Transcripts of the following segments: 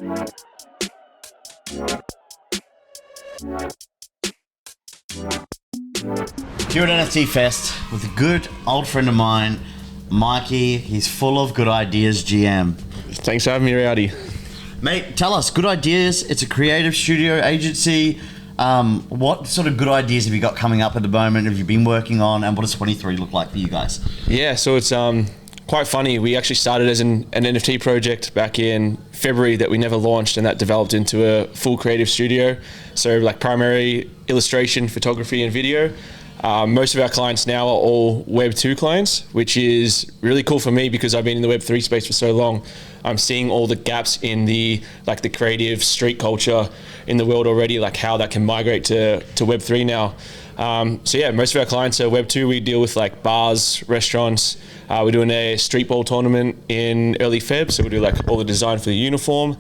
Here at NFT Fest with a good old friend of mine, Mikey. He's full of good ideas, GM. Thanks for having me, Rowdy. Mate, tell us, Good Ideas, it's a creative studio agency. What sort of good ideas have you got coming up at the moment? Have you been working on, and what does 23 look like for you guys? Yeah, so it's quite funny. We actually started as an NFT project back in February that we never launched, and that developed into a full creative studio. So like primary illustration, photography and video. Most of our clients now are all Web 2 clients, which is really cool for me because I've been in the Web 3 space for so long. I'm seeing all the gaps in the creative street culture in the world already, like how that can migrate to Web 3 now. So yeah, most of our clients are Web 2. We deal with like bars, restaurants. We're doing a street ball tournament in early Feb, so we do like all the design for the uniform,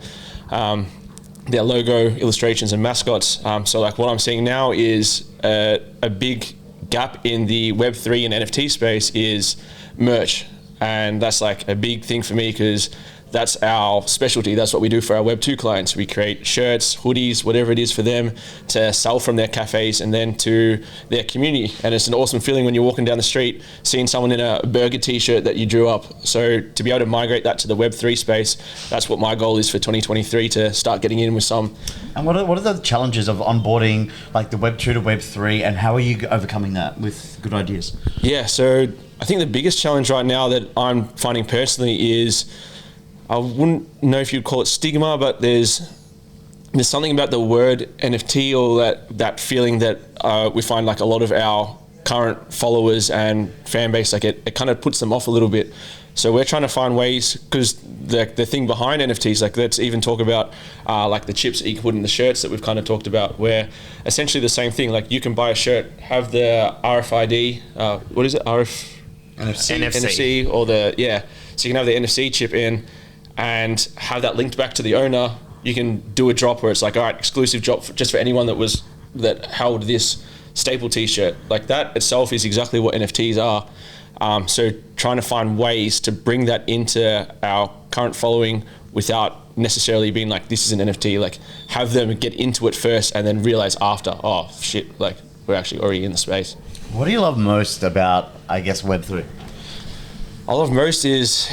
their logo, illustrations and mascots. So like what I'm seeing now is a big gap in the Web3 and NFT space is merch. And that's like a big thing for me because that's our specialty. That's what we do for our Web2 clients. We create shirts, hoodies, whatever it is for them to sell from their cafes and then to their community. And it's an awesome feeling when you're walking down the street, seeing someone in a burger t-shirt that you drew up. So to be able to migrate that to the Web3 space, that's what my goal is for 2023, to start getting in with some. And what are the challenges of onboarding like the Web 2 to Web 3, and how are you overcoming that with Good Ideas? Yeah, so I think the biggest challenge right now that I'm finding personally is, I wouldn't know if you'd call it stigma, but there's something about the word NFT, or that feeling that we find like a lot of our current followers and fan base, like it kind of puts them off a little bit. So we're trying to find ways, because the thing behind NFTs, like let's even talk about like the chips that you can put in the shirts that we've kind of talked about, where essentially the same thing, like you can buy a shirt, have the RFID, what is it, NFC, or so you can have the NFC chip in and have that linked back to the owner. You can do a drop where it's like, all right, exclusive drop just for anyone that held this staple t-shirt. Like that itself is exactly what NFTs are. So trying to find ways to bring that into our current following without necessarily being like, this is an NFT, like have them get into it first and then realize after, oh shit, like we're actually already in the space. What do you love most about, I guess, Web3? I love most is,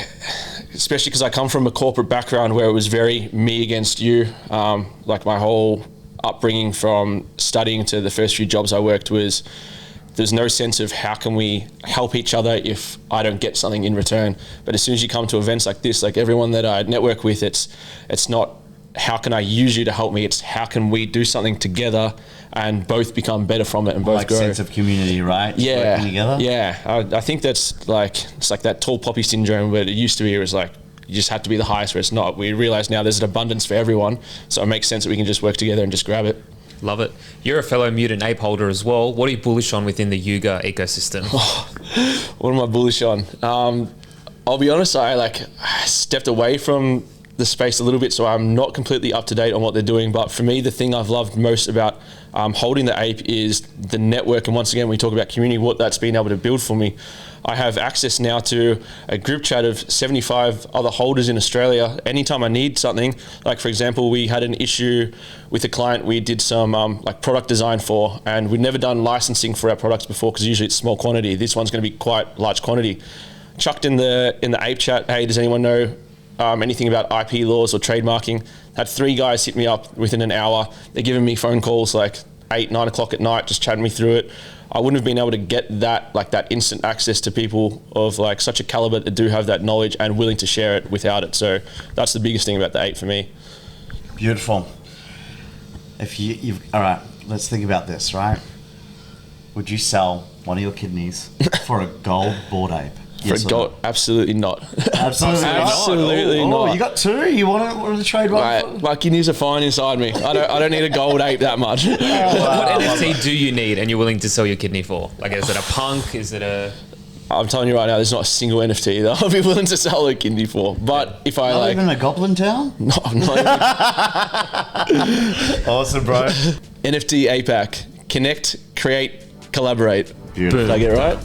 especially because I come from a corporate background where it was very me against you. Like my whole upbringing from studying to the first few jobs I worked was, there's no sense of how can we help each other if I don't get something in return. But as soon as you come to events like this, like everyone that I network with, it's not how can I use you to help me, it's how can we do something together and both become better from it and both like grow. Sense of community, right? Yeah, working together. Yeah. I think that's like, it's like that tall poppy syndrome where it used to be, it was like you just had to be the highest, where it's not. We realize now there's an abundance for everyone, so it makes sense that we can just work together and just grab it. Love it. You're a fellow Mutant Ape holder as well. What are you bullish on within the Yuga ecosystem? What am I bullish on? I'll be honest, I stepped away from the space a little bit, so I'm not completely up to date on what they're doing. But for me, the thing I've loved most about holding the ape is the network. And once again, we talk about community, what that's been able to build for me. I have access now to a group chat of 75 other holders in Australia. Anytime I need something, like for example, we had an issue with a client we did some like product design for, and we'd never done licensing for our products before because usually it's small quantity. This one's going to be quite large quantity. Chucked in the ape chat, hey, does anyone know anything about IP laws or trademarking? Had 3 guys hit me up within an hour. They're giving me phone calls like 8, 9 o'clock at night, just chatting me through it. I wouldn't have been able to get that instant access to people of like such a caliber that do have that knowledge and willing to share it without it. So that's the biggest thing about the ape for me. Beautiful. If you've all right, let's think about this, right? Would you sell one of your kidneys for a gold Bored Ape? Yes for gold, absolutely not. Absolutely not. You got 2? You want to trade one? My kidneys are fine inside me. I don't need a gold ape that much. What NFT do you need and you're willing to sell your kidney for? Like, is it a punk? Is it a... I'm telling you right now, there's not a single NFT that I'll be willing to sell a kidney for. But if I not even a Goblin Town? No, I'm not even. Awesome, bro. NFT APAC. Connect, create, collaborate. Beautiful. Did I get it right?